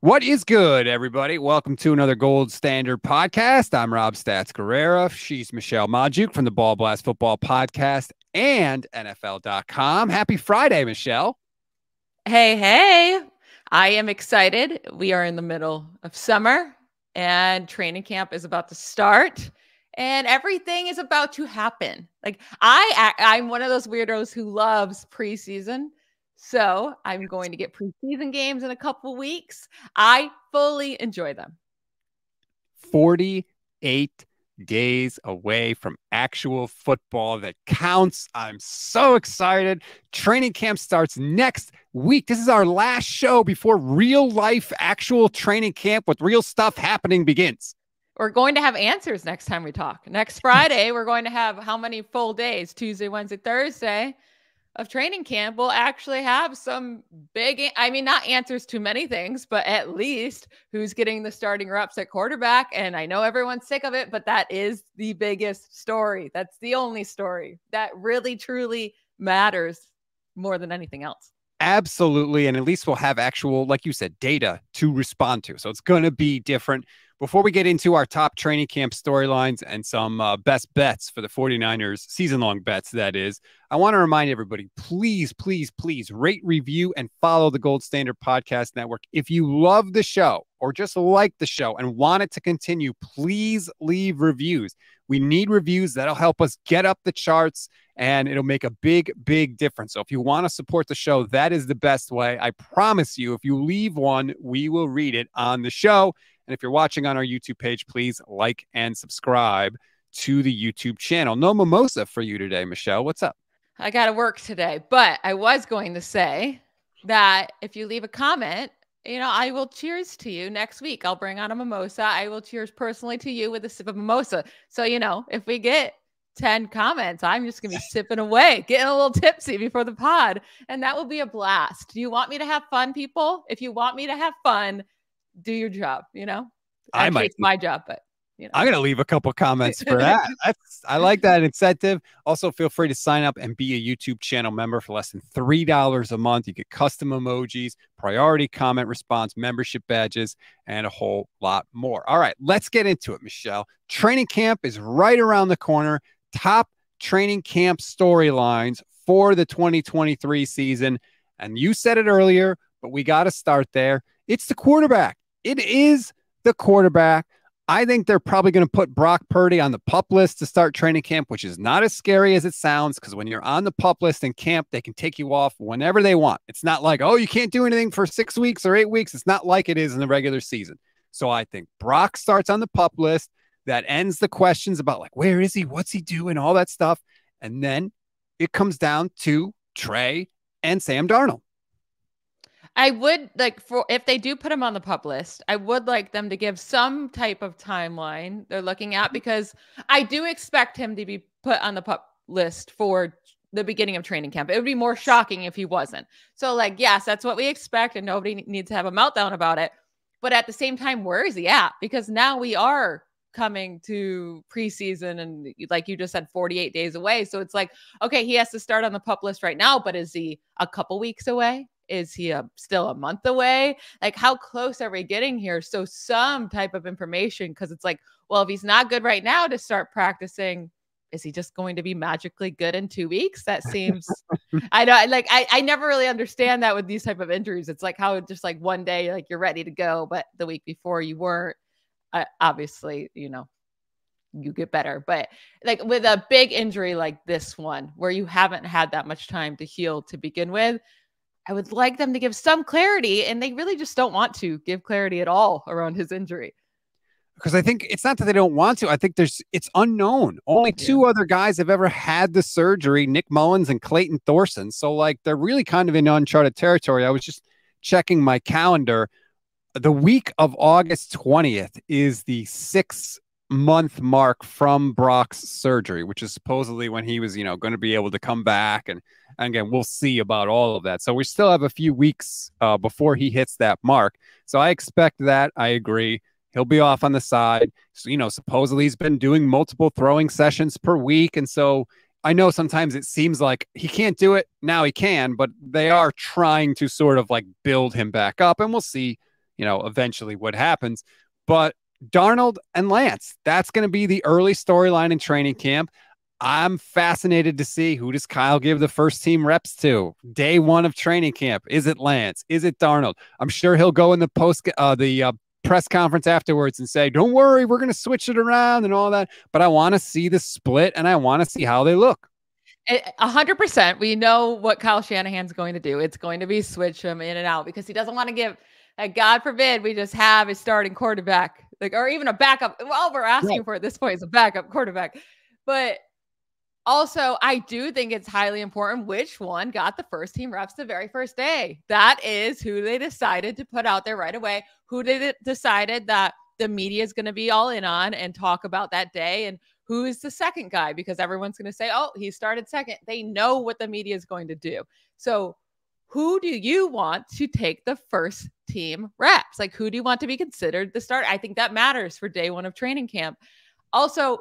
What is good, everybody? Welcome to another Gold Standard podcast. I'm Rob Stats Guerrera. She's Michelle Magdziuk from the Ball Blast Football Podcast and NFL.com. Happy Friday, Michelle. Hey. I am excited. We are in the middle of summer and training camp is about to start and everything is about to happen. Like I'm one of those weirdos who loves preseason. So I'm going to get preseason games in a couple weeks. I fully enjoy them. 48 days away from actual football that counts. I'm so excited. Training camp starts next week. This is our last show before real life, actual training camp with real stuff happening begins. We're going to have answers next time we talk. Next Friday, we're going to have how many full days? Tuesday, Wednesday, Thursday of training camp. We'll actually have some big, not answers to many things, but at least who's getting the starting reps at quarterback. And I know everyone's sick of it, but that is the biggest story. That's the only story that really, truly matters more than anything else. Absolutely. And at least we'll have actual, like you said, data to respond to. So it's going to be different. Before we get into our top training camp storylines and some best bets for the 49ers, season-long bets, that is, I want to remind everybody, please rate, review, and follow the Gold Standard Podcast Network. If you love the show or just like the show and want it to continue, please leave reviews. We need reviews. That'll help us get up the charts, and it'll make a big difference. So if you want to support the show, that is the best way. I promise you, if you leave one, we will read it on the show. And if you're watching on our YouTube page, please like and subscribe to the YouTube channel. No mimosa for you today, Michelle. What's up? I got to work today, but I was going to say that if you leave a comment, I will cheers to you next week. I'll bring on a mimosa. I will cheers personally to you with a sip of mimosa. So, if we get 10 comments, I'm just going to be sipping away, getting a little tipsy before the pod. And that will be a blast. Do you want me to have fun, people? If you want me to have fun, do your job, Actually, it's my job, but I'm going to leave a couple comments for that. I like that incentive. Also, feel free to sign up and be a YouTube channel member for less than $3 a month. You get custom emojis, priority comment response, membership badges, and a whole lot more. All right, let's get into it, Michelle. Training camp is right around the corner. Top training camp storylines for the 2023 season. And you said it earlier, but we got to start there. It's the quarterback. It is the quarterback. I think they're probably going to put Brock Purdy on the PUP list to start training camp, which is not as scary as it sounds, because when you're on the PUP list in camp, they can take you off whenever they want. It's not like, oh, you can't do anything for 6 weeks or 8 weeks. It's not like it is in the regular season. So I think Brock starts on the PUP list. That ends the questions about, like, where is he? What's he doing? All that stuff. And then it comes down to Trey and Sam Darnold. I would like if they do put him on the PUP list, I would like them to give some type of timeline they're looking at, because I do expect him to be put on the PUP list for the beginning of training camp. It would be more shocking if he wasn't. So, yes, that's what we expect, and nobody needs to have a meltdown about it. But at the same time, where is he at? Because now we are coming to preseason, and like you just said, 48 days away. So it's like, okay, he has to start on the PUP list right now, but is he a couple weeks away? Is he still a month away? Like, how close are we getting here? So some type of information, because it's like, well, if he's not good right now to start practicing, is he just going to be magically good in 2 weeks? That seems, I know, I never really understand that with these type of injuries. It's like how just like one day, like you're ready to go, but the week before you weren't. Obviously, you get better. But like with a big injury like this one, where you haven't had that much time to heal to begin with, I would like them to give some clarity, and they really just don't want to give clarity at all around his injury. Because I think it's not that they don't want to. I think it's unknown. Only two other guys have ever had the surgery, Nick Mullins and Clayton Thorson. So, like, they're really kind of in uncharted territory. I was just checking my calendar. The week of August 20th is the 6-month mark from Brock's surgery, which is supposedly when he was, going to be able to come back. And again, we'll see about all of that. So we still have a few weeks before he hits that mark. So I expect that. I agree. He'll be off on the side. So, supposedly he's been doing multiple throwing sessions per week. And so I know sometimes it seems like he can't do it. Now he can, but they are trying to sort of like build him back up. And we'll see, eventually what happens. But Darnold and Lance, that's going to be the early storyline in training camp. I'm fascinated to see, who does Kyle give the first team reps to day one of training camp? Is it Lance? Is it Darnold? I'm sure he'll go in the press conference afterwards and say, don't worry, we're going to switch it around and all that. But I want to see the split, and I want to see how they look. 100%. We know what Kyle Shanahan's going to do. It's going to be switch him in and out, because he doesn't want to give, God forbid, we just have a starting quarterback, or even a backup. All we're asking for at this point is a backup quarterback. But also, I do think it's highly important which one got the first team reps the very first day. That is who they decided to put out there right away, who they decided that the media is going to be all in on and talk about that day, and who is the second guy, because everyone's going to say, oh, he started second. They know what the media is going to do. So who do you want to take the first team reps? Like, who do you want to be considered the start? I think that matters for day one of training camp. Also,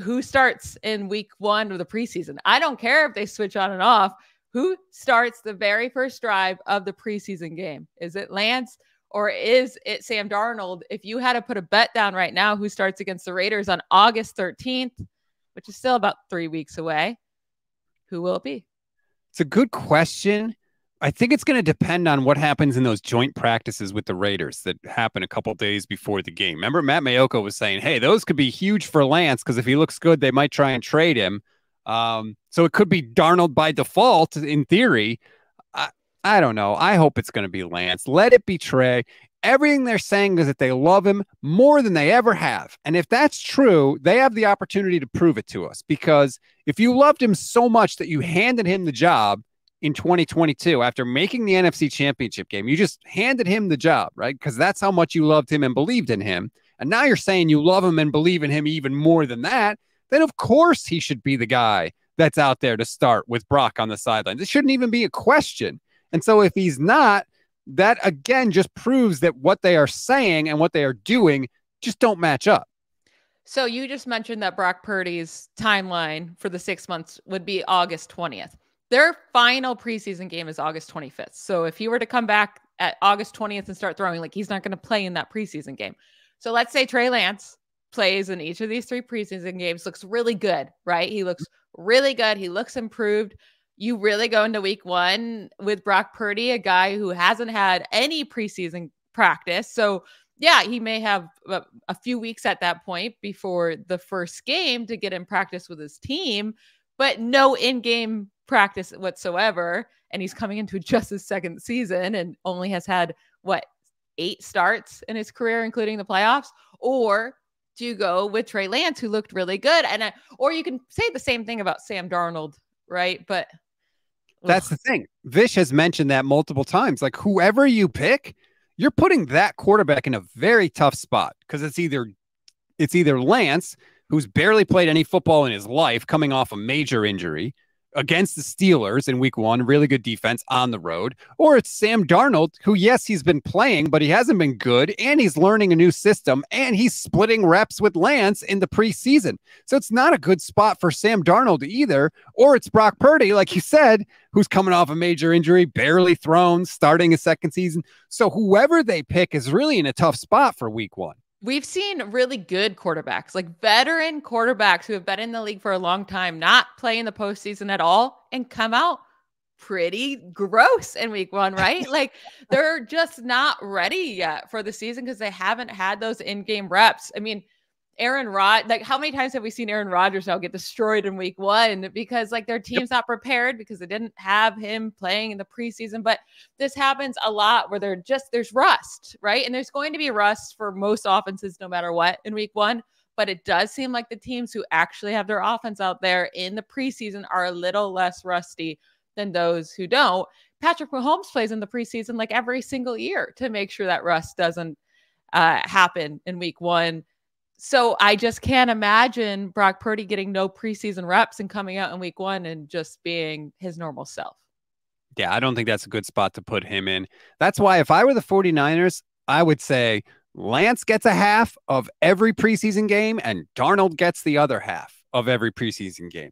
who starts in week one of the preseason? I don't care if they switch on and off. Who starts the very first drive of the preseason game? Is it Lance or is it Sam Darnold? If you had to put a bet down right now, who starts against the Raiders on August 13th, which is still about 3 weeks away, who will it be? It's a good question. I think it's going to depend on what happens in those joint practices with the Raiders that happen a couple days before the game. Remember, Matt Maiocco was saying, hey, those could be huge for Lance, because if he looks good, they might try and trade him. So it could be Darnold by default in theory. I don't know. I hope it's going to be Lance. Let it be Trey. Everything they're saying is that they love him more than they ever have. And if that's true, they have the opportunity to prove it to us, because if you loved him so much that you handed him the job in 2022, after making the NFC Championship game, you just handed him the job, right? Because that's how much you loved him and believed in him. And now you're saying you love him and believe in him even more than that. Then of course he should be the guy that's out there to start with Brock on the sidelines. It shouldn't even be a question. And so if he's not, that again just proves that what they are saying and what they are doing just don't match up. So you just mentioned that Brock Purdy's timeline for the 6 months would be August 20th. Their final preseason game is August 25th. So if he were to come back at August 20th and start throwing, like, he's not going to play in that preseason game. So let's say Trey Lance plays in each of these 3 preseason games, looks really good, right? He looks really good. He looks improved. You really go into week one with Brock Purdy, a guy who hasn't had any preseason practice. So yeah, he may have a few weeks at that point before the first game to get in practice with his team, but no in-game practice whatsoever. And he's coming into just his second season and only has had 8 starts in his career, including the playoffs. Or do you go with Trey Lance, who looked really good? And or you can say the same thing about Sam Darnold, right? But that's the thing. Vish has mentioned that multiple times. Like, whoever you pick, you're putting that quarterback in a very tough spot, because it's either Lance, who's barely played any football in his life, coming off a major injury against the Steelers in week one, really good defense on the road, or it's Sam Darnold, who, yes, he's been playing, but he hasn't been good, and he's learning a new system, and he's splitting reps with Lance in the preseason. So it's not a good spot for Sam Darnold either, or it's Brock Purdy, like you said, who's coming off a major injury, barely thrown, starting his second season. So whoever they pick is really in a tough spot for week one. We've seen really good quarterbacks, like veteran quarterbacks who have been in the league for a long time, not play in the postseason at all and come out pretty gross in week one, right? Like, they're just not ready yet for the season because they haven't had those in-game reps. I mean, how many times have we seen Aaron Rodgers now get destroyed in week one because their team's not prepared because they didn't have him playing in the preseason? But this happens a lot where there's rust, right? And there's going to be rust for most offenses no matter what in week one. But it does seem like the teams who actually have their offense out there in the preseason are a little less rusty than those who don't. Patrick Mahomes plays in the preseason like every single year to make sure that rust doesn't happen in week one. So I just can't imagine Brock Purdy getting no preseason reps and coming out in week one and just being his normal self. Yeah, I don't think that's a good spot to put him in. That's why if I were the 49ers, I would say Lance gets a half of every preseason game and Darnold gets the other half of every preseason game.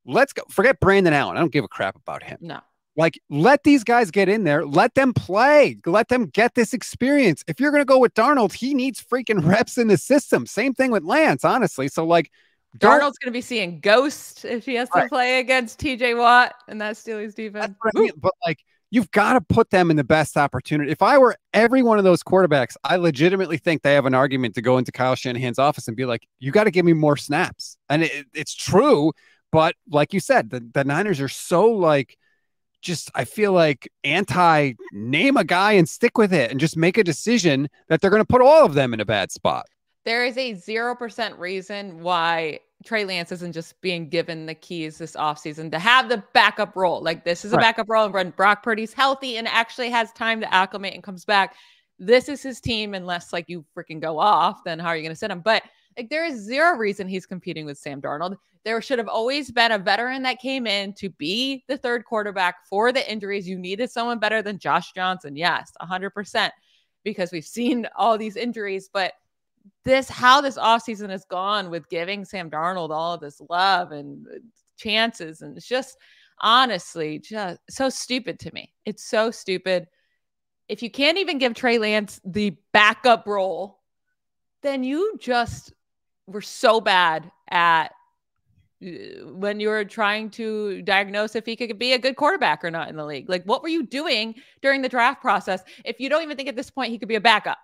Let's go. Forget Brandon Allen. I don't give a crap about him. No. Like, let these guys get in there. Let them play. Let them get this experience. If you're going to go with Darnold, he needs freaking reps in the system. Same thing with Lance, honestly. So, like, Darnold's going to be seeing ghosts if he has to play against TJ Watt and that Steelers defense. That's what I mean. But, like, you've got to put them in the best opportunity. If I were every one of those quarterbacks, I legitimately think they have an argument to go into Kyle Shanahan's office and be like, you got to give me more snaps. And it's true. But like you said, the Niners are so like, I feel like name a guy and stick with it and just make a decision that they're going to put all of them in a bad spot. There is a 0% reason why Trey Lance isn't just being given the keys this offseason to have the backup role. Like, this is a backup role, and when Brock Purdy's healthy and actually has time to acclimate and comes back, this is his team. Unless like you freaking go off, then how are you going to sit him? But like, there is zero reason he's competing with Sam Darnold. There should have always been a veteran that came in to be the third quarterback for the injuries. You needed someone better than Josh Johnson. Yes, 100%, because we've seen all these injuries. But how this offseason has gone with giving Sam Darnold all of this love and chances, and it's just honestly just so stupid to me. It's so stupid. If you can't even give Trey Lance the backup role, then you just were so bad at when you were trying to diagnose if he could be a good quarterback or not in the league. Like, what were you doing during the draft process if you don't even think at this point he could be a backup?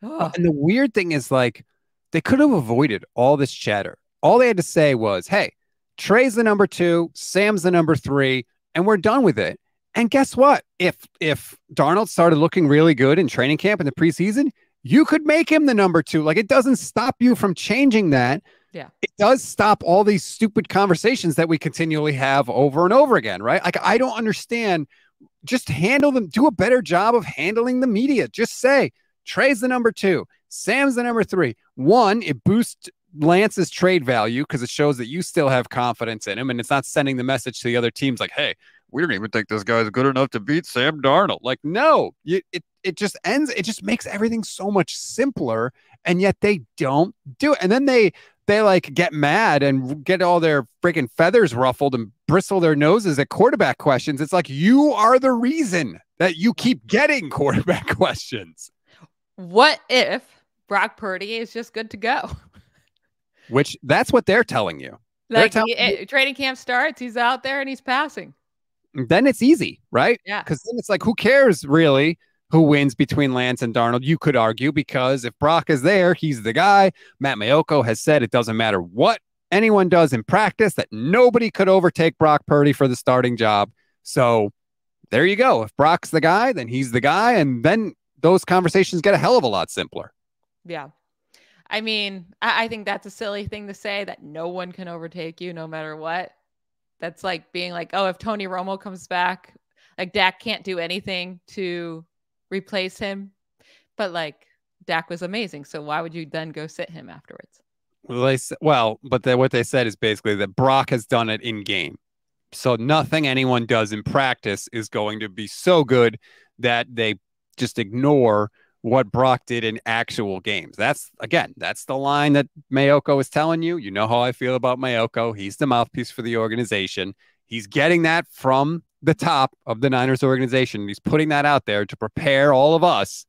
And the weird thing is, like, they could have avoided all this chatter. All they had to say was, hey, Trey's the number 2, Sam's the number 3, and we're done with it. And guess what? If Darnold started looking really good in training camp in the preseason, you could make him the number 2. Like, it doesn't stop you from changing that. Yeah. It does stop all these stupid conversations that we continually have over and over again, right? Like, I don't understand. Just handle them. Do a better job of handling the media. Just say, Trey's the number 2. Sam's the number 3. One, it boosts Lance's trade value because it shows that you still have confidence in him, and it's not sending the message to the other teams like, hey, we don't even think this guy's good enough to beat Sam Darnold. Like, no, it just ends. It just makes everything so much simpler, and yet they don't do it. And then they like get mad and get all their freaking feathers ruffled and bristle their noses at quarterback questions. It's like, you are the reason that you keep getting quarterback questions. What if Brock Purdy is just good to go? Which that's what they're telling you. Like, training camp starts, he's out there and he's passing. Then it's easy, right? Yeah. Because then it's like, who cares really who wins between Lance and Darnold? You could argue, because if Brock is there, he's the guy. Matt Mayoko has said it doesn't matter what anyone does in practice, that nobody could overtake Brock Purdy for the starting job. So there you go. If Brock's the guy, then he's the guy. And then those conversations get a hell of a lot simpler. Yeah. I mean, I think that's a silly thing to say, that no one can overtake you no matter what. That's like being like, oh, if Tony Romo comes back, like Dak can't do anything to replace him. But like, Dak was amazing. So why would you then go sit him afterwards? But what they said is basically that Brock has done it in game. So nothing anyone does in practice is going to be so good that they just ignore what Brock did in actual games. That's the line that Mayoko is telling you. You know how I feel about Mayoko. He's the mouthpiece for the organization. He's getting that from the top of the Niners organization. He's putting that out there to prepare all of us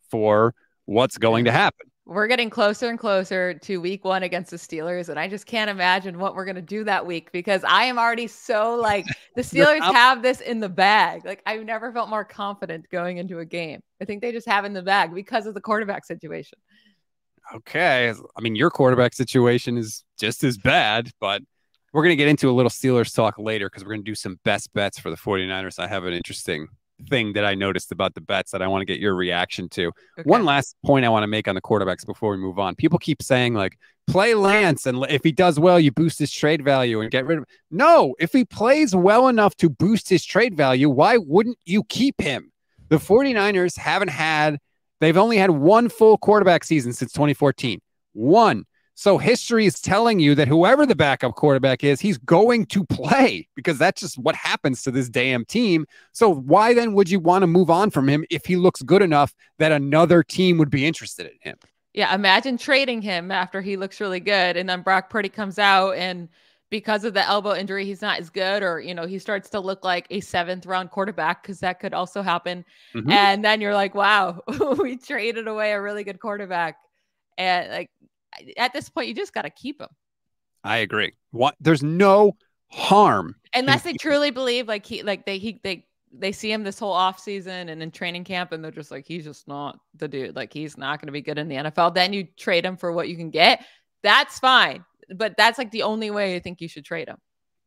for what's going to happen. We're getting closer and closer to week 1 against the Steelers, and I just can't imagine what we're going to do that week, because I am already so like, the Steelers have this in the bag. Like, I've never felt more confident going into a game. I think they just have in the bag because of the quarterback situation. Okay. I mean, your quarterback situation is just as bad, but we're going to get into a little Steelers talk later, because we're going to do some best bets for the 49ers. I have an interesting thing that I noticed about the bets that I want to get your reaction to. Okay. One last point I want to make on the quarterbacks before we move on. People keep saying, like, play Lance, and if he does well, you boost his trade value and get rid of him. No, if he plays well enough to boost his trade value, why wouldn't you keep him? The 49ers they've only had one full quarterback season since 2014. One. So history is telling you that whoever the backup quarterback is, he's going to play, because that's just what happens to this damn team. So why then would you want to move on from him if he looks good enough that another team would be interested in him? Yeah, imagine trading him after he looks really good, and then Brock Purdy comes out and because of the elbow injury, he's not as good, or, he starts to look like a 7th-round quarterback, because that could also happen. Mm-hmm. And then you're like, wow, we traded away a really good quarterback. And like, at this point, you just got to keep him. I agree. There's no harm. Unless they truly believe they see him this whole offseason and in training camp, and they're just like, he's just not the dude. Like, he's not going to be good in the NFL. Then you trade him for what you can get. That's fine. But that's like the only way I think you should trade him.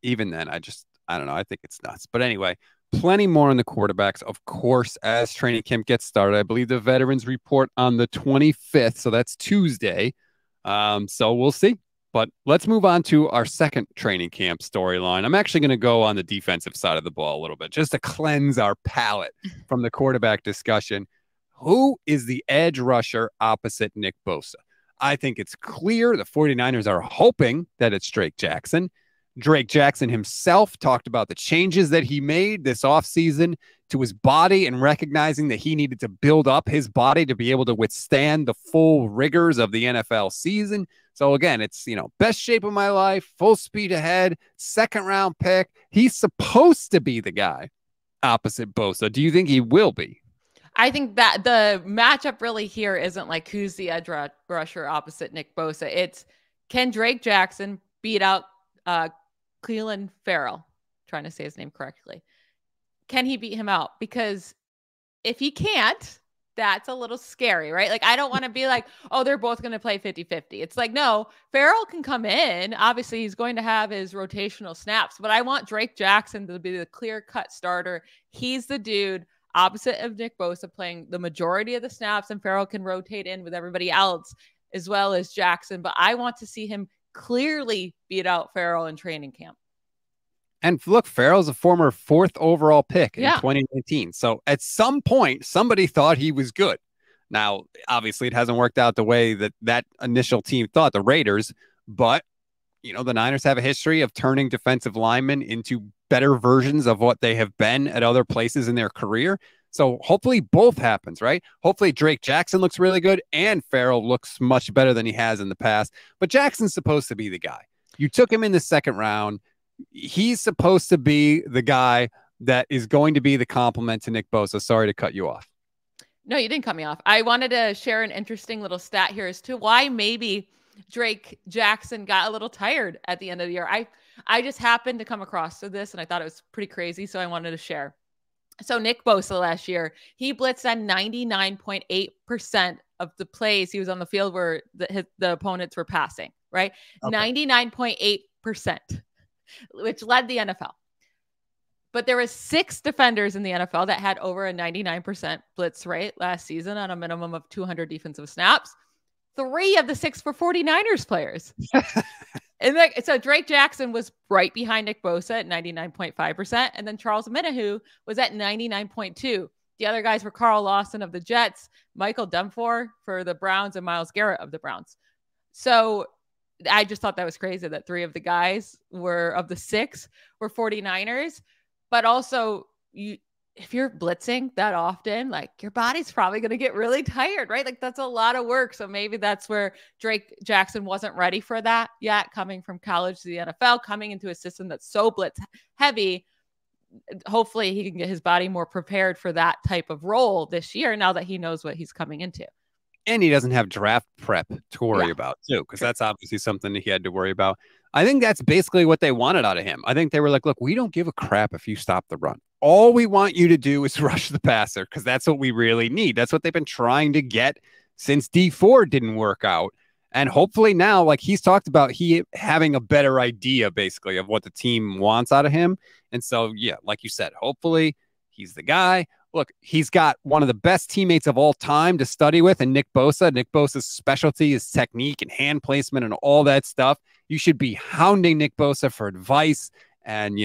Even then, I don't know. I think it's nuts. But anyway, plenty more on the quarterbacks, of course, as training camp gets started. I believe the veterans report on the 25th. So that's Tuesday. So we'll see. But let's move on to our second training camp storyline. I'm actually going to go on the defensive side of the ball a little bit, just to cleanse our palate from the quarterback discussion. Who is the edge rusher opposite Nick Bosa? I think it's clear the 49ers are hoping that it's Drake Jackson. Drake Jackson himself talked about the changes that he made this offseason to his body and recognizing that he needed to build up his body to be able to withstand the full rigors of the NFL season. So again, it's, best shape of my life, full speed ahead, 2nd-round pick. He's supposed to be the guy opposite Bosa. Do you think he will be? I think that the matchup really here isn't like who's the edge rusher opposite Nick Bosa. It's, can Drake Jackson beat out Clelin Ferrell? Trying to say his name correctly. Can he beat him out? Because if he can't, that's a little scary, right? Like, I don't want to be like, oh, they're both going to play 50-50. It's like, no, Ferrell can come in. Obviously, he's going to have his rotational snaps, but I want Drake Jackson to be the clear-cut starter. He's the dude opposite of Nick Bosa, playing the majority of the snaps, and Ferrell can rotate in with everybody else as well as Jackson. But I want to see him clearly beat out Ferrell in training camp. And look, Ferrell's a former 4th overall pick in 2019. So at some point, somebody thought he was good. Now, obviously, it hasn't worked out the way that initial team thought, the Raiders. But, the Niners have a history of turning defensive linemen into better versions of what they have been at other places in their career. So hopefully both happens, right? Hopefully Drake Jackson looks really good and Ferrell looks much better than he has in the past. But Jackson's supposed to be the guy. You took him in the 2nd round. He's supposed to be the guy that is going to be the complement to Nick Bosa. Sorry to cut you off. No, you didn't cut me off. I wanted to share an interesting little stat here as to why maybe Drake Jackson got a little tired at the end of the year. I just happened to come across this and I thought it was pretty crazy, so I wanted to share. So Nick Bosa last year, he blitzed on 99.8% of the plays he was on the field where the opponents were passing, right? Okay. 99.8%, which led the NFL. But there were 6 defenders in the NFL that had over a 99% blitz rate last season on a minimum of 200 defensive snaps. 3 of the 6 were 49ers players. And so Drake Jackson was right behind Nick Bosa at 99.5%. And then Charles Omenihu was at 99.2%. The other guys were Carl Lawson of the Jets, Michael Dempfor for the Browns, and Myles Garrett of the Browns. So I just thought that was crazy that 3 of the guys of the 6 were 49ers. But also, if you're blitzing that often, like, your body's probably going to get really tired, right? Like, that's a lot of work. So maybe that's where Drake Jackson wasn't ready for that yet, coming from college to the NFL, coming into a system that's so blitz heavy. Hopefully he can get his body more prepared for that type of role this year, now that he knows what he's coming into. And he doesn't have draft prep to worry about too, because that's obviously something that he had to worry about. I think that's basically what they wanted out of him. I think they were like, look, we don't give a crap if you stop the run. All we want you to do is rush the passer, because that's what we really need. That's what they've been trying to get since D4 didn't work out. And hopefully now, like he's talked about, he having a better idea basically of what the team wants out of him. And so, yeah, like you said, hopefully he's the guy. Look, he's got one of the best teammates of all time to study with, and Nick Bosa. Nick Bosa's specialty is technique and hand placement and all that stuff. You should be hounding Nick Bosa for advice and,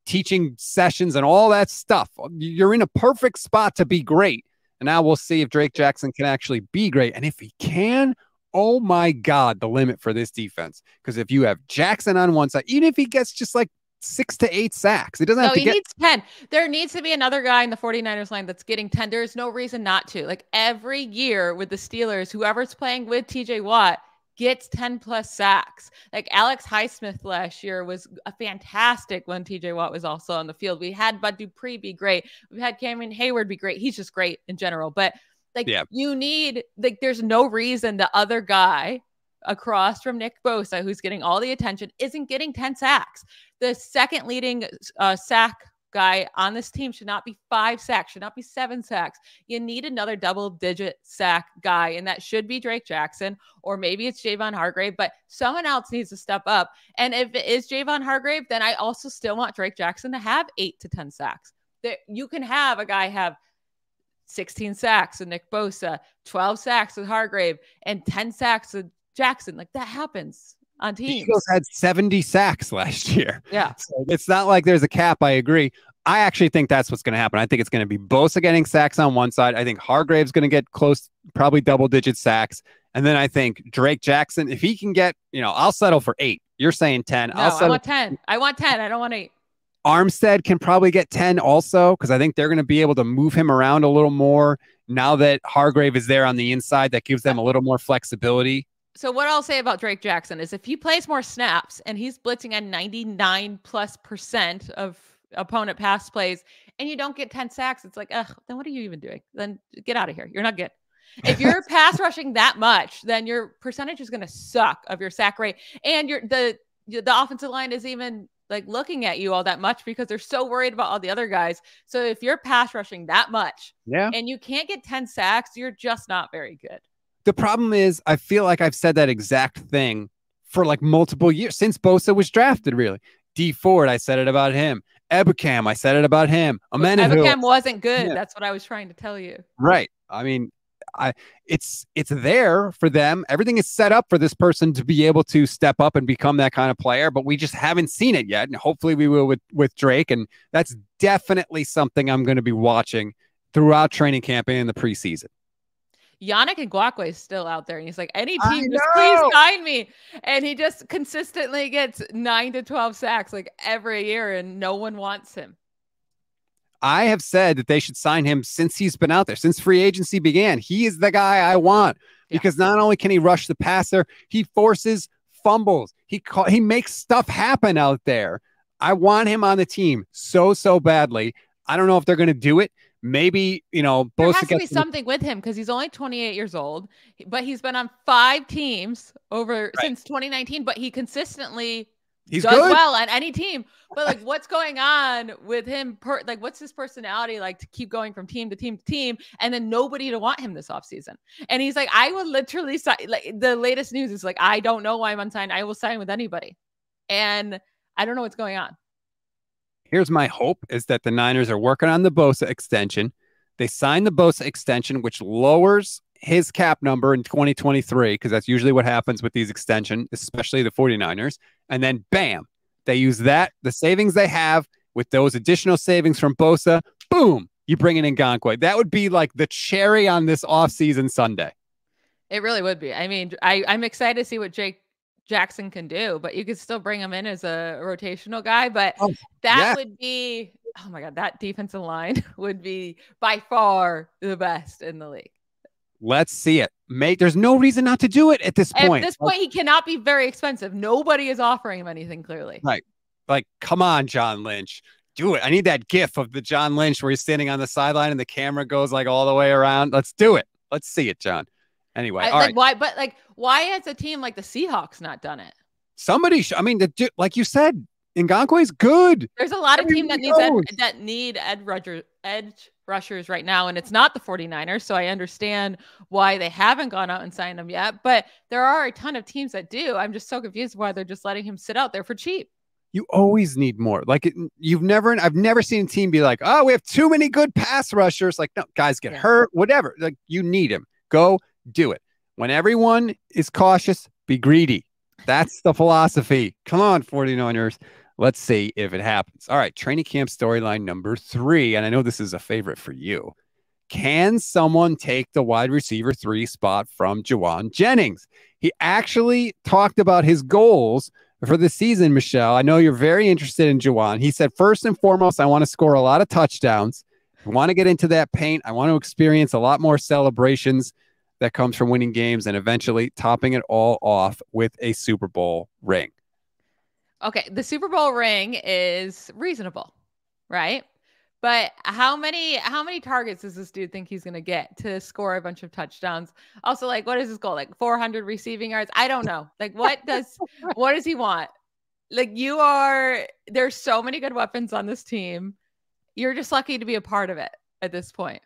teaching sessions and all that stuff. You're in a perfect spot to be great. And now we'll see if Drake Jackson can actually be great. And if he can, oh my God, the limit for this defense. Because if you have Jackson on one side, even if he gets just like 6 to 8 sacks, it doesn't have to get. He needs 10. There needs to be another guy in the 49ers line that's getting 10. There's no reason not to. Like, every year with the Steelers, whoever's playing with TJ Watt gets 10 plus sacks. Like Alex Highsmith last year was a fantastic when TJ Watt was also on the field. We had Bud Dupree be great. We've had Cameron Hayward be great. He's just great in general. But like you need, like, there's no reason the other guy across from Nick Bosa, who's getting all the attention, isn't getting 10 sacks. The second leading sack guy on this team should not be 5 sacks, should not be 7 sacks. You need another double-digit sack guy, and that should be Drake Jackson, or maybe it's Javon Hargrave, but someone else needs to step up. And if it is Javon Hargrave, then I also still want Drake Jackson to have 8 to 10 sacks. You can have a guy have 16 sacks with Nick Bosa, 12 sacks with Hargrave, and 10 sacks with Jackson. Like, that happens on teams. The Eagles had 70 sacks last year. Yeah. So it's not like there's a cap. I agree. I actually think that's what's going to happen. I think it's going to be Bosa getting sacks on one side. I think Hargrave's going to get close, probably double-digit sacks. And then I think Drake Jackson, if he can get, I'll settle for 8. You're saying 10. No, I want 10. I want 10. I don't want 8. Armstead can probably get 10 also, because I think they're going to be able to move him around a little more now that Hargrave is there on the inside. That gives them a little more flexibility. So what I'll say about Drake Jackson is if he plays more snaps and he's blitzing at 99+% of opponent pass plays and you don't get 10 sacks, it's like, ugh, then what are you even doing? Then get out of here. You're not good. If you're pass rushing that much, then your percentage is going to suck of your sack rate. And the offensive line is even like looking at you all that much because they're so worried about all the other guys. So if you're pass rushing that much and you can't get 10 sacks, you're just not very good. The problem is I feel like I've said that exact thing for like multiple years since Bosa was drafted, really. D Ford, I said it about him. Ebukam, I said it about him. Ebukam wasn't good. Yeah. That's what I was trying to tell you. Right. I mean, it's there for them. Everything is set up for this person to be able to step up and become that kind of player, but we just haven't seen it yet. And hopefully we will with Drake. And that's definitely something I'm going to be watching throughout training camp and in the preseason. Yannick Ngakoue is still out there, and he's like, any team, just please sign me. And he just consistently gets 9 to 12 sacks like every year, and no one wants him. I have said that they should sign him since he's been out there, since free agency began. He is the guy I want because not only can he rush the passer, he forces fumbles. He makes stuff happen out there. I want him on the team so badly. I don't know if they're going to do it. Maybe, Bosa there has to be something with him because he's only 28 years old, but he's been on 5 teams since 2019, but he consistently does well on any team. But like, what's going on with him? What's his personality like to keep going from team to team to team and then nobody to want him this offseason? And he's like, I will literally sign. Like, the latest news is like, I don't know why I'm unsigned. I will sign with anybody. And I don't know what's going on. Here's my hope is that the Niners are working on the Bosa extension. They signed the Bosa extension, which lowers his cap number in 2023, because that's usually what happens with these extensions, especially the 49ers. And then, bam, they use the savings they have with those additional savings from Bosa. Boom, you bring in Ngakoue. That would be like the cherry on this offseason Sunday. It really would be. I mean, I'm excited to see what Jake Jackson can do, but you could still bring him in as a rotational guy. But that would be, oh my God, that defensive line would be by far the best in the league. Let's see it. There's no reason not to do it at this point. At this point, he cannot be very expensive. Nobody is offering him anything, clearly. Right. Like, come on, John Lynch. Do it. I need that gif of the John Lynch where he's standing on the sideline and the camera goes like all the way around. Let's do it. Let's see it, John. Anyway, all right. Why has a team like the Seahawks not done it? Somebody, like you said, Ngakoue is good. There's a lot of teams that need edge rushers right now, and it's not the 49ers. So I understand why they haven't gone out and signed them yet. But there are a ton of teams that do. I'm just so confused why they're just letting him sit out there for cheap. You always need more. Like I've never seen a team be like, oh, we have too many good pass rushers. Like, no, guys get hurt, whatever. Like, you need him. Go do it. When everyone is cautious, be greedy. That's the philosophy. Come on, 49ers. Let's see if it happens. All right, training camp storyline number 3, and I know this is a favorite for you. Can someone take the wide receiver 3 spot from Jauan Jennings? He actually talked about his goals for the season, Michelle. I know you're very interested in Jauan. He said, first and foremost, I want to score a lot of touchdowns. I want to get into that paint. I want to experience a lot more celebrations. that comes from winning games and eventually topping it all off with a Super Bowl ring. Okay, the Super Bowl ring is reasonable, right? But how many targets does this dude think he's going to get to score a bunch of touchdowns? Also, like, what is his goal? Like 400 receiving yards? I don't know. Like, what does he want? Like, there's so many good weapons on this team. You're just lucky to be a part of it at this point.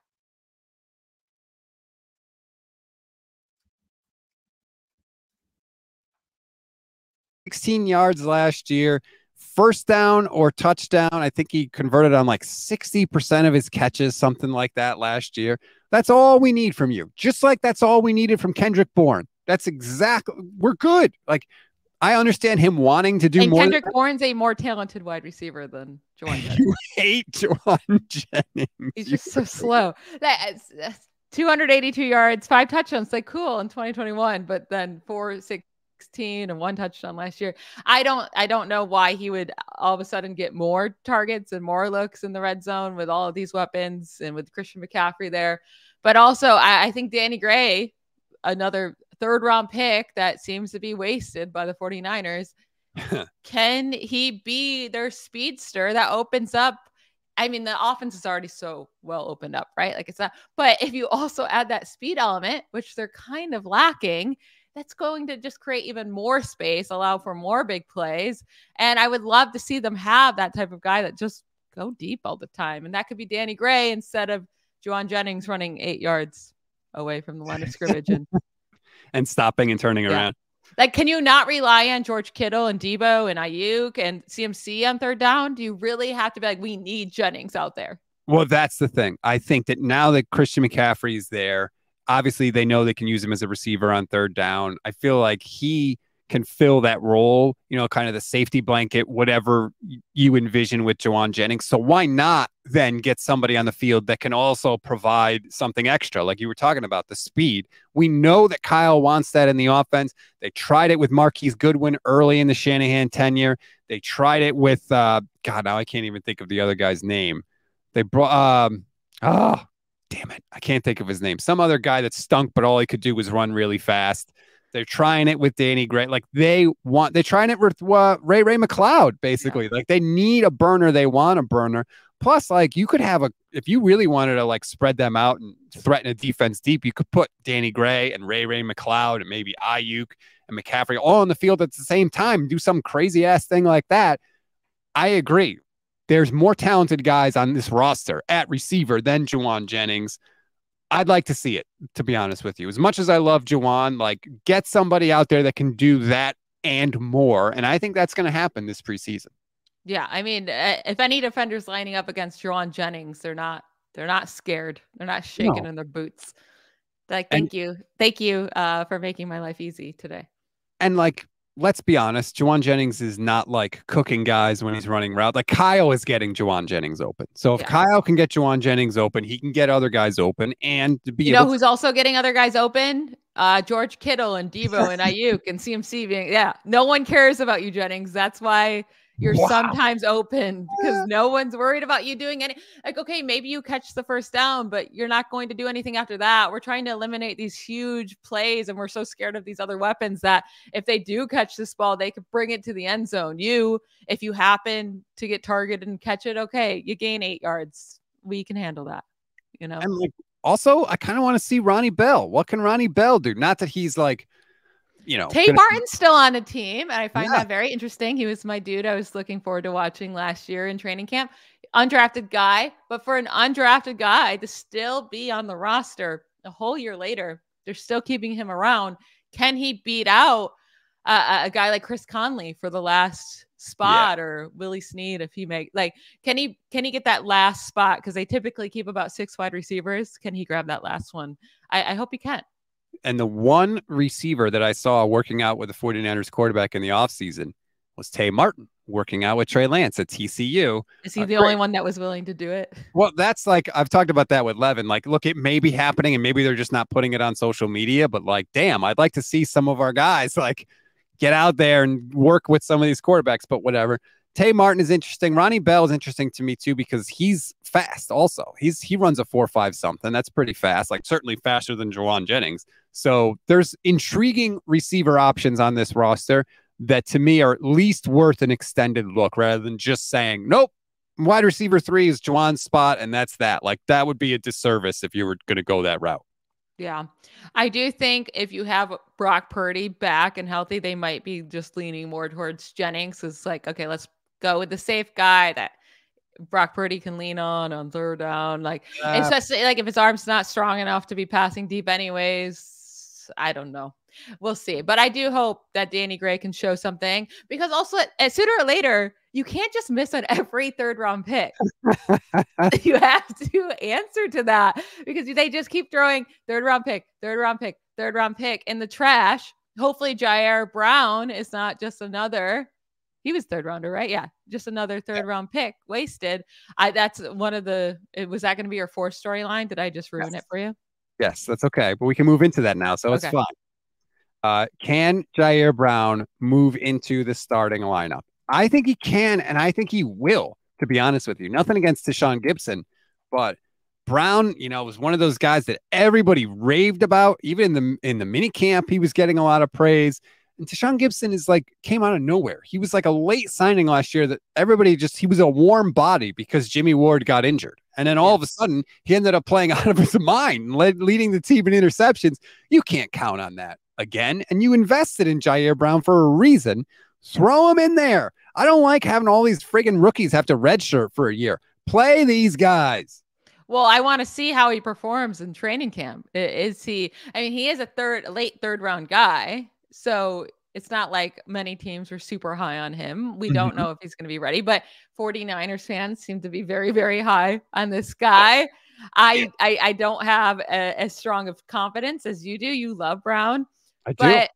$16 yards last year, first down or touchdown. I think he converted on like 60% of his catches, something like that last year. That's all we need from you. Just like that's all we needed from Kendrick Bourne. That's exactly, we're good. Like, I understand him wanting to do more. Kendrick Bourne's a more talented wide receiver than Jauan Jennings. You hate Jauan Jennings. He's just so slow. That's 282 yards, 5 touchdowns. Like, cool in 2021, but then 416 and 1 touchdown last year. I don't know why he would all of a sudden get more targets and more looks in the red zone with all of these weapons and with Christian McCaffrey there. But also, I think Danny Gray, another third-round pick that seems to be wasted by the 49ers. Can he be their speedster that opens up? I mean, the offense is already so well opened up, right? Like, it's not, but if you also add that speed element, which they're kind of lacking, that's going to just create even more space, allow for more big plays. And I would love to see them have that type of guy that just go deep all the time. And that could be Danny Gray instead of Jauan Jennings running 8 yards away from the line of scrimmage and stopping and turning around. Like, can you not rely on George Kittle and Debo and Ayuk and CMC on third down? Do you really have to be like, we need Jennings out there? Well, that's the thing. I think that now that Christian McCaffrey is there, obviously they know they can use him as a receiver on third down. I feel like he can fill that role, you know, kind of the safety blanket, whatever you envision with Jauan Jennings. So why not then get somebody on the field that can also provide something extra? Like you were talking about, the speed. We know that Kyle wants that in the offense. They tried it with Marquise Goodwin early in the Shanahan tenure. They tried it with, God, now I can't even think of the other guy's name. They brought, damn it, I can't think of his name. Some other guy that stunk, but all he could do was run really fast. They're trying it with Danny Gray. Like they're trying it with Ray McLeod, basically. Like they need a burner. They want a burner. Plus, like you could have if you really wanted to like spread them out and threaten a defense deep, you could put Danny Gray and Ray McLeod and maybe Ayuk and McCaffrey all on the field at the same time, do some crazy ass thing like that. I agree. There's more talented guys on this roster at receiver than Jauan Jennings. I'd like to see it, to be honest with you. As much as I love Jauan, like get somebody out there that can do that and more. And I think that's going to happen this preseason. Yeah, I mean, if any defender's lining up against Jauan Jennings, they're not scared. They're not shaking in their boots. Like, thank you for making my life easy today. And like, let's be honest, Jauan Jennings is not like cooking guys when he's running route. Like Kyle is getting Jauan Jennings open. So if Kyle can get Jauan Jennings open, he can get other guys open. And to be who's also getting other guys open? George Kittle and Debo and Ayuk and CMC being, no one cares about you, Jennings. That's why you're sometimes open, because no one's worried about you doing any, like, okay, maybe you catch the first down, but you're not going to do anything after that. We're trying to eliminate these huge plays, and we're so scared of these other weapons that if they do catch this ball, they could bring it to the end zone. If you happen to get targeted and catch it, okay, you gain 8 yards. We can handle that, you know? And like, also, I kind of want to see Ronnie Bell. What can Ronnie Bell do? Not that he's like, Tay Martin's still on the team, and I find that very interesting. He was my dude I was looking forward to watching last year in training camp. Undrafted guy, but for an undrafted guy to still be on the roster a whole year later, they're still keeping him around. Can he beat out a guy like Chris Conley for the last spot, or Willie Snead if he can he get that last spot? Because they typically keep about 6 wide receivers. Can he grab that last one? I hope he can. And the one receiver that I saw working out with the 49ers quarterback in the offseason was Tay Martin working out with Trey Lance at TCU. Is he the only one that was willing to do it? Well, that's like, I've talked about that with Levin. Like, look, it may be happening and maybe they're just not putting it on social media, but like, damn, I'd like to see some of our guys like get out there and work with some of these quarterbacks, but whatever. Tay Martin is interesting. Ronnie Bell is interesting to me too, because he's fast also. He runs a 4.5 something. That's pretty fast, like certainly faster than Jauan Jennings. So there's intriguing receiver options on this roster that to me are at least worth an extended look rather than just saying, nope, wide receiver 3 is Juwan's spot. And that's that. Like that would be a disservice if you were going to go that route. Yeah. I do think if you have Brock Purdy back and healthy, they might be just leaning more towards Jennings. It's like, okay, let's go with the safe guy that Brock Purdy can lean on third down. Like, especially like if his arm's not strong enough to be passing deep anyways, I don't know. We'll see. But I do hope that Danny Gray can show something because also sooner or later, you can't just miss on every third round pick. You have to answer to that because they just keep throwing third round pick in the trash. Hopefully Ji'Ayir Brown is not just another. He was third rounder, right? Yeah. Just another third round pick wasted. That's one of the, was that going to be your 4th storyline? Did I just ruin it for you? Yes, that's okay. But we can move into that now. So it's fine. Can Ji'Ayir Brown move into the starting lineup? I think he can, and I think he will, to be honest with you. Nothing against Tashaun Gibson, but Brown, was one of those guys that everybody raved about. Even in the mini camp, he was getting a lot of praise. And Tashaun Gibson came out of nowhere. He was like a late signing last year that everybody he was a warm body because Jimmy Ward got injured. And then all of a sudden, he ended up playing out of his mind, leading the team in interceptions. You can't count on that again. And you invested in Ji'Ayir Brown for a reason. Throw him in there. I don't like having all these friggin' rookies have to redshirt for a year. Play these guys. Well, I want to see how he performs in training camp. Is he? I mean, he is a late third round guy. So it's not like many teams were super high on him. We don't know if he's going to be ready, but 49ers fans seem to be very, very high on this guy. I don't have as strong of confidence as you do. You love Brown. I do. But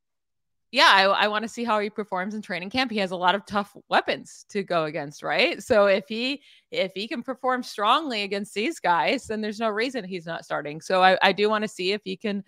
yeah, I want to see how he performs in training camp. He has a lot of tough weapons to go against, right? So if he can perform strongly against these guys, then there's no reason he's not starting. So I do want to see if he can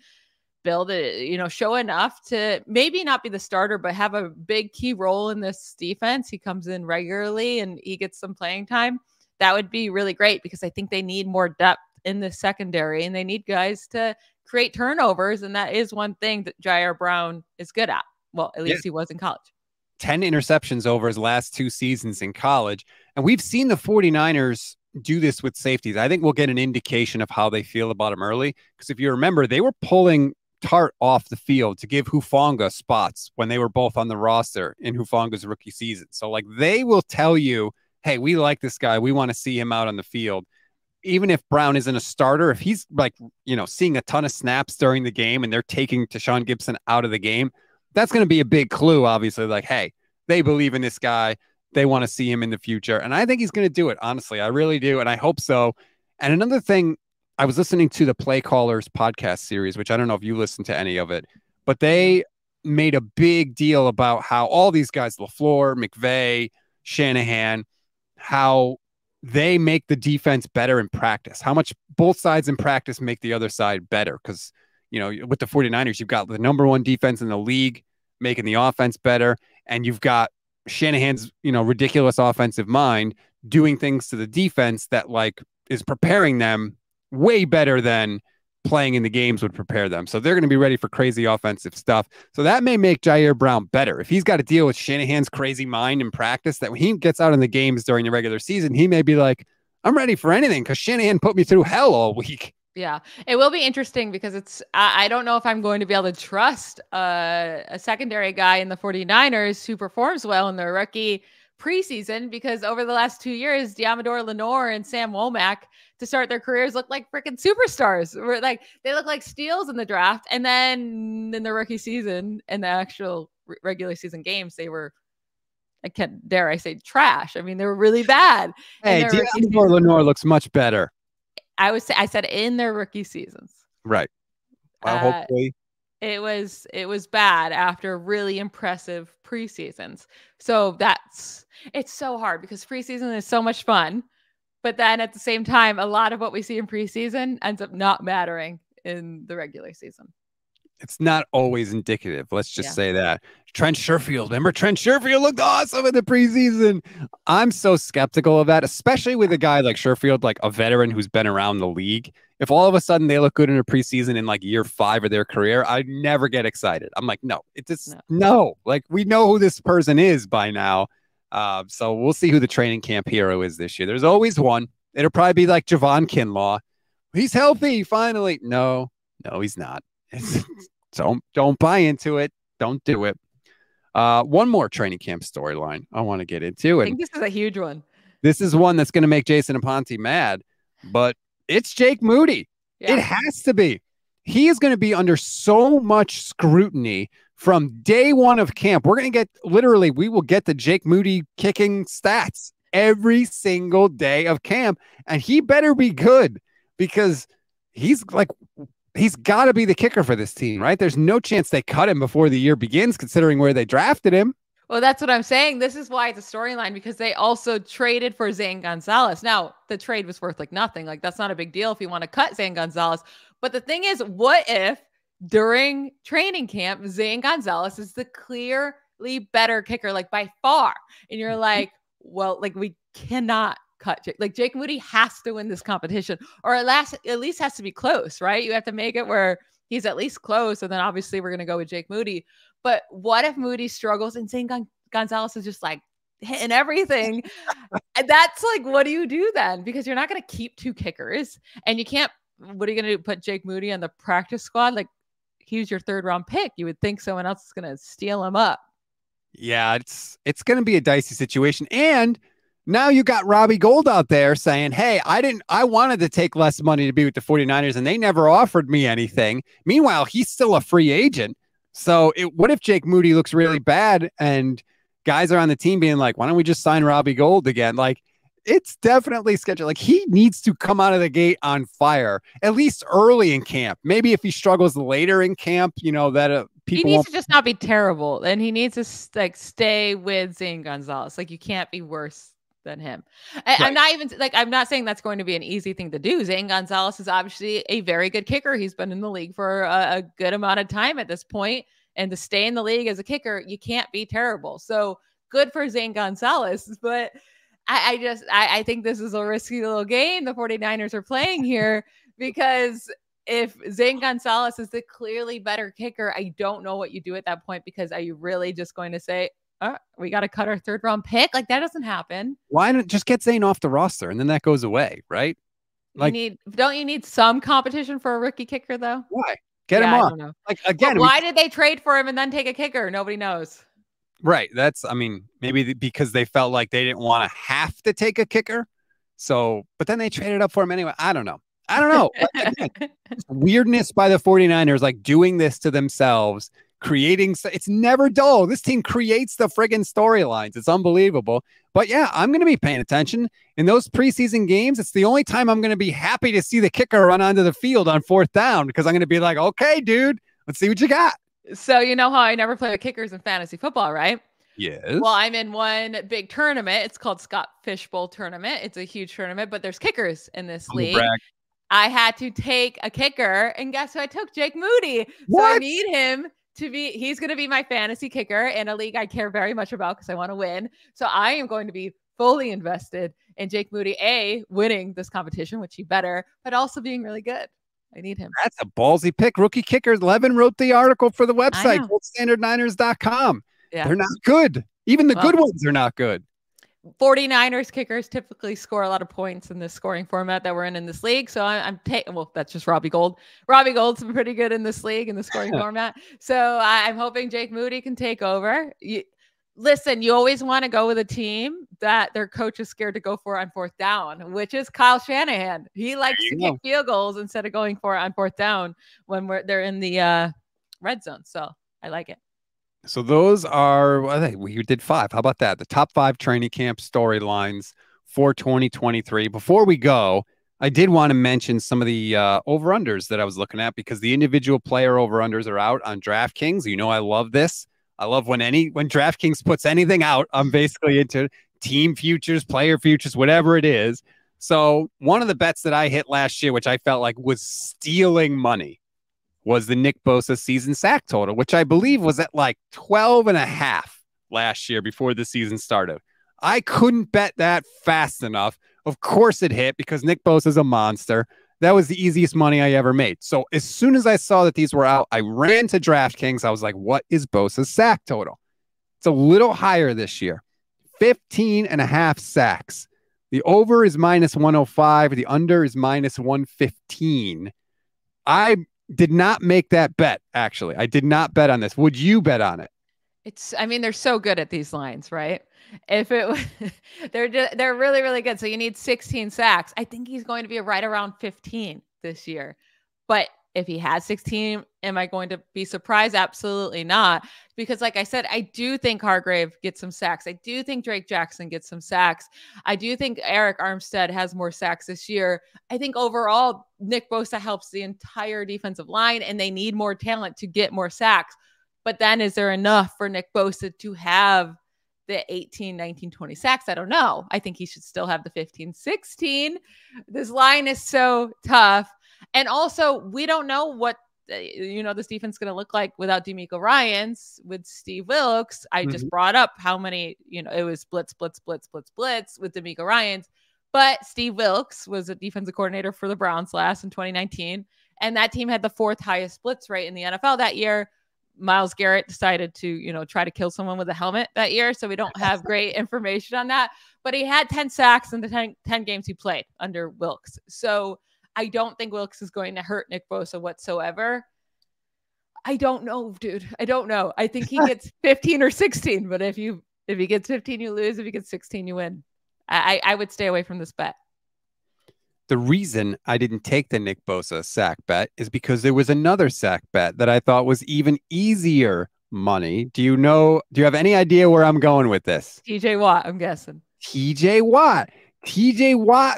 build it, show enough to maybe not be the starter, but have a big key role in this defense. He comes in regularly and he gets some playing time. That would be really great because I think they need more depth in the secondary and they need guys to create turnovers. And that is one thing that Ji'Ayir Brown is good at. Well, at least he was in college. 10 interceptions over his last 2 seasons in college. And we've seen the 49ers do this with safeties. I think we'll get an indication of how they feel about him early. Because if you remember, they were pulling Tart off the field to give Hufanga spots when they were both on the roster in Hufanga's rookie season. So they will tell you, hey, we like this guy. We want to see him out on the field. Even if Brown isn't a starter, if he's seeing a ton of snaps during the game and they're taking Tashaun Gibson out of the game, that's going to be a big clue, obviously, hey, they believe in this guy. They want to see him in the future. And I think he's going to do it. Honestly, I really do. And I hope so. And another thing, I was listening to the Play Callers podcast series, which I don't know if you listened to any of it, but they made a big deal about how all these guys, LaFleur, McVay, Shanahan, how they make the defense better in practice, how much both sides in practice make the other side better. Because, with the 49ers, you've got the #1 defense in the league making the offense better. And you've got Shanahan's, ridiculous offensive mind doing things to the defense that is preparing them way better than playing in the games would prepare them. So they're going to be ready for crazy offensive stuff. So that may make Ji'Ayir Brown better. If he's got to deal with Shanahan's crazy mind in practice, that when he gets out in the games during the regular season, he may be like, I'm ready for anything because Shanahan put me through hell all week. Yeah, it will be interesting because I don't know if I'm going to be able to trust a secondary guy in the 49ers who performs well in their rookie preseason, because over the last 2 years, Diamador Lenore and Sam Womack to start their careers look like freaking superstars. They look like steals in the draft. And then in the rookie season and the actual regular season games, they were, dare I say, trash. I mean, they were really bad. Hey, Diamador Lenore looks much better. I said in their rookie seasons. Right. Well, hopefully. It was bad after really impressive preseasons. So it's so hard because preseason is so much fun. But then at the same time, a lot of what we see in preseason ends up not mattering in the regular season. It's not always indicative. Let's just say that. Trent Sherfield. Remember Trent Sherfield looked awesome in the preseason. I'm so skeptical of that, especially with a guy like Sherfield, like a veteran who's been around the league. if all of a sudden they look good in a preseason in like year 5 of their career, I'd never get excited. I'm like, no, it's just no. Like, we know who this person is by now. So we'll see who the training camp hero is this year. There's always one. It'll probably be like Javon Kinlaw. He's healthy finally. No, he's not. Don't buy into it. Don't do it. One more training camp storyline I want to get into. I think this is a huge one. This is one that's going to make Jason Aponte mad, but it's Jake Moody. Yeah. It has to be. He is going to be under so much scrutiny from day one of camp. We're going to get, literally, we will get the Jake Moody kicking stats every single day of camp, and he better be good because he's got to be the kicker for this team, right? There's no chance they cut him before the year begins, considering where they drafted him. Well, that's what I'm saying. This is why it's a storyline, because they also traded for Zane Gonzalez. Now, the trade was worth like nothing. Like, that's not a big deal if you want to cut Zane Gonzalez. But the thing is, what if during training camp, Zane Gonzalez is the clearly better kicker, like by far? And you're like, well, like, we cannot cut Jake. Like, Jake Moody has to win this competition, or at least has to be close, right? You have to make it where he's at least close. And then obviously we're going to go with Jake Moody. But what if Moody struggles and Zane Gonzalez is just like hitting everything? And that's like, what do you do then? Because you're not going to keep 2 kickers, and you can't, what are you going to do? Put Jake Moody on the practice squad? Like, he's your 3rd round pick. You would think someone else is going to steal him up. Yeah, it's going to be a dicey situation. And now you got Robbie Gould out there saying, hey, I wanted to take less money to be with the 49ers, and they never offered me anything. Meanwhile, he's still a free agent. So what if Jake Moody looks really bad and guys are on the team being like, why don't we just sign Robbie Gould again? Like, it's definitely scheduled. Like, he needs to come out of the gate on fire, at least early in camp. Maybe if he struggles later in camp, that people he needs to just not be terrible. And he needs to like stay with Zane Gonzalez. Like, you can't be worse than him. Right. I'm not saying that's going to be an easy thing to do. Zane Gonzalez is obviously a very good kicker. He's been in the league for a good amount of time at this point. And to stay in the league as a kicker, you can't be terrible. So good for Zane Gonzalez. But I think this is a risky little game the 49ers are playing here, because if Zane Gonzalez is the clearly better kicker, I don't know what you do at that point, because are you really just going to say, we got to cut our 3rd round pick? Like, that doesn't happen. Why not just get Zane off the roster and then that goes away, right? Like, don't you need some competition for a rookie kicker though? Why? Get him off. I don't know. Like, again, why did they trade for him and then take a kicker? Nobody knows. Right. Maybe because they felt like they didn't want to have to take a kicker. So, but then they traded up for him anyway. I don't know. Again, weirdness by the 49ers, like doing this to themselves, creating. It's never dull. This team creates the friggin' storylines. It's unbelievable. But yeah, I'm going to be paying attention in those preseason games. It's the only time I'm going to be happy to see the kicker run onto the field on 4th down, because I'm going to be like, okay, dude, let's see what you got. So you know how I never play with kickers in fantasy football, right? Yes. Well, I'm in one big tournament. It's called Scott Fishbowl Tournament. It's a huge tournament, but there's kickers in this league. Brag. I had to take a kicker, and guess who I took? Jake Moody. What? So I need him to be, he's going to be my fantasy kicker in a league I care very much about because I want to win. So I am going to be fully invested in Jake Moody, winning this competition, which he better, but also being really good. I need him. That's a ballsy pick. Rookie kickers. Levin wrote the article for the website, goldstandardniners.com. Yeah. They're not good. Even the good ones are not good. 49ers kickers typically score a lot of points in this scoring format that we're in this league. So I'm taking, well, that's just Robbie Gould. Robbie Gould's been pretty good in this league in the scoring format. So I'm hoping Jake Moody can take over. Listen, you always want to go with a team that their coach is scared to go for on 4th down, which is Kyle Shanahan. He likes to kick field goals instead of going for it on 4th down when they're in the red zone. So I like it. So those are, we did 5. How about that? The top 5 training camp storylines for 2023. Before we go, I did want to mention some of the over-unders that I was looking at, because the individual player over-unders are out on DraftKings. You know I love this. I love when DraftKings puts anything out. I'm basically into team futures, player futures, whatever it is. So one of the bets that I hit last year, which I felt like was stealing money, was the Nick Bosa season sack total, which I believe was at like 12.5 last year before the season started. I couldn't bet that fast enough. Of course it hit, because Nick Bosa is a monster. that was the easiest money I ever made. So as soon as I saw that these were out, I ran to DraftKings. I was like, what is Bosa's sack total? It's a little higher this year. 15.5 sacks. The over is -105. The under is -115. I did not make that bet, actually. I did not bet on this. Would you bet on it? I mean, they're so good at these lines, right? If it they're really, really good. So you need 16 sacks. I think he's going to be right around 15 this year. But if he has 16, am I going to be surprised? Absolutely not. Because like I said, I do think Hargrave gets some sacks. I do think Drake Jackson gets some sacks. I do think Eric Armstead has more sacks this year. I think overall, Nick Bosa helps the entire defensive line, and they need more talent to get more sacks. But then is there enough for Nick Bosa to have the 18, 19, 20 sacks? I don't know. I think he should still have the 15, 16. This line is so tough. And also, we don't know what, this defense is going to look like without DeMeco Ryans, with Steve Wilks. I just brought up how many, it was blitz with DeMeco Ryans. But Steve Wilks was a defensive coordinator for the Browns last in 2019. And that team had the 4th highest blitz rate in the NFL that year. Myles Garrett decided to, try to kill someone with a helmet that year. So we don't have great information on that. But he had 10 sacks in the 10 games he played under Wilks. So I don't think Wilks is going to hurt Nick Bosa whatsoever. I don't know, dude. I don't know. I think he gets 15 or 16. But if he gets 15, you lose. If he gets 16, you win. I would stay away from this bet. The reason I didn't take the Nick Bosa sack bet is because there was another sack bet that I thought was even easier money. Do you have any idea where I'm going with this? TJ Watt, I'm guessing. TJ Watt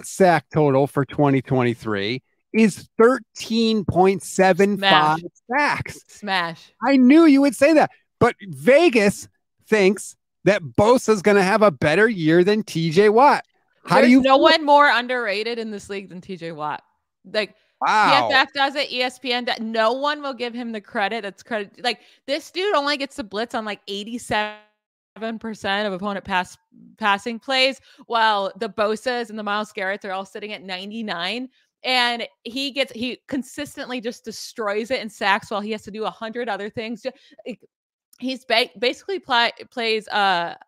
sack total for 2023 is 13.75 sacks. Smash. I knew you would say that, but Vegas thinks that Bosa's going to have a better year than TJ Watt. There's no one more underrated in this league than TJ Watt. Like, wow. PFF does it, ESPN does. No one will give him the credit. That's credit. Like, this dude only gets the blitz on like 87% of opponent passing plays, while the Bosas and the Myles Garretts are all sitting at 99. And he consistently just destroys it in sacks while he has to do 100 other things. He's basically plays a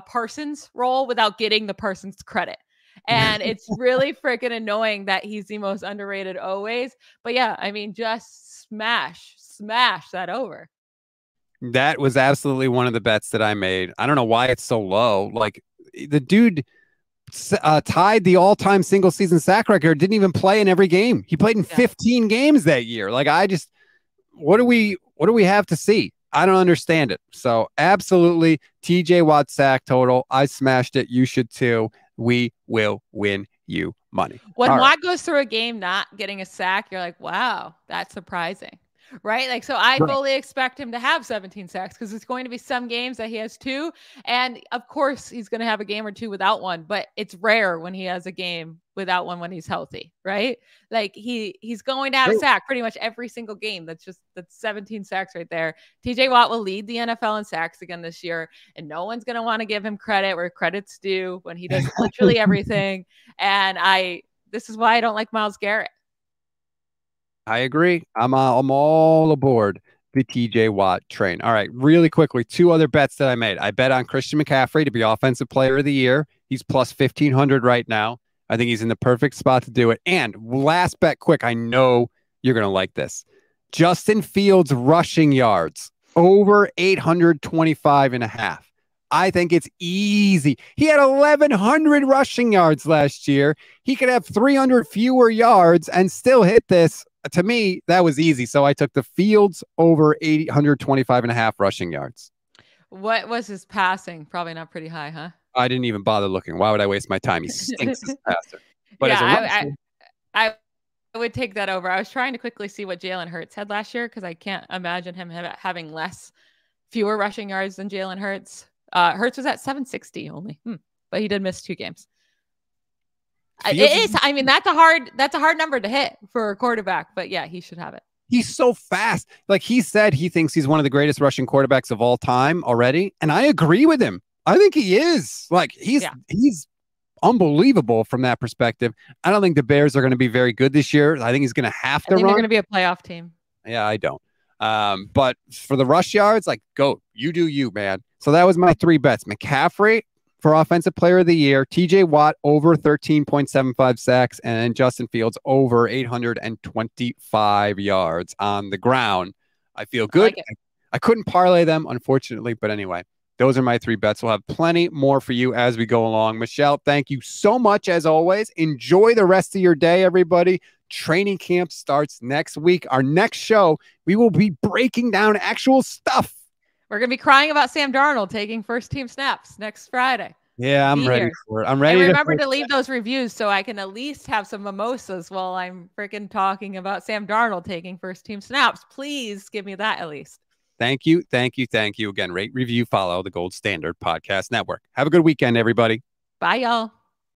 Parsons role without getting the Parsons credit. And it's really freaking annoying that he's the most underrated always. But yeah, I mean, just smash that over. That was absolutely one of the bets that I made. I don't know why it's so low. Like, the dude tied the all-time single season sack record, didn't even play in every game. He played in 15 games that year. Like, what do we have to see? I don't understand it. So absolutely, TJ Watt sack total. I smashed it. You should too. We will win you money. When Watt goes through a game not getting a sack, you're like, wow, that's surprising. Right? Like, so I fully expect him to have 17 sacks, because it's going to be some games that he has 2. And of course, he's going to have a game or 2 without one, but it's rare when he has a game without one when he's healthy, right? Like, he's going to have a sack pretty much every single game. That's 17 sacks right there. TJ Watt will lead the NFL in sacks again this year, and no one's going to want to give him credit where credit's due when he does literally everything. And this is why I don't like Myles Garrett. I agree. I'm all aboard the TJ Watt train. All right, really quickly, 2 other bets that I made. I bet on Christian McCaffrey to be Offensive Player of the Year. He's plus 1,500 right now. I think he's in the perfect spot to do it. And last bet, quick, I know you're going to like this. Justin Fields rushing yards over 825.5. I think it's easy. He had 1,100 rushing yards last year. He could have 300 fewer yards and still hit this. To me, that was easy. So I took the Fields over 825.5 rushing yards. What was his passing? Probably not pretty high, huh? I didn't even bother looking. Why would I waste my time? He stinks as a passer. But yeah, I would take that over. I was trying to quickly see what Jalen Hurts had last year, because I can't imagine him having fewer rushing yards than Jalen Hurts. Hurts was at 760 only, but he did miss 2 games. It is. I mean, that's a hard number to hit for a quarterback, but yeah, he should have it. He's so fast. Like, he said, he thinks he's one of the greatest rushing quarterbacks of all time already. And I agree with him. I think he is. Like, he's unbelievable from that perspective. I don't think the Bears are going to be very good this year. I think he's going to have to run. They're going to be a playoff team. Yeah, I don't. But for the rush yards, like, go. You do you, man. So that was my 3 bets. McCaffrey for Offensive Player of the Year, TJ Watt over 13.75 sacks, and then Justin Fields over 825 yards on the ground. I feel good. I couldn't parlay them, unfortunately, but anyway, those are my 3 bets. We'll have plenty more for you as we go along. Michelle, thank you so much as always. Enjoy the rest of your day, everybody. Training camp starts next week. Our next show, we will be breaking down actual stuff. We're going to be crying about Sam Darnold taking first-team snaps next Friday. Yeah, I'm ready for it. I'm ready. And remember to leave those reviews so I can at least have some mimosas while I'm freaking talking about Sam Darnold taking first-team snaps. Please give me that at least. Thank you. Thank you. Thank you. Again, rate, review, follow the Gold Standard Podcast Network. Have a good weekend, everybody. Bye, y'all.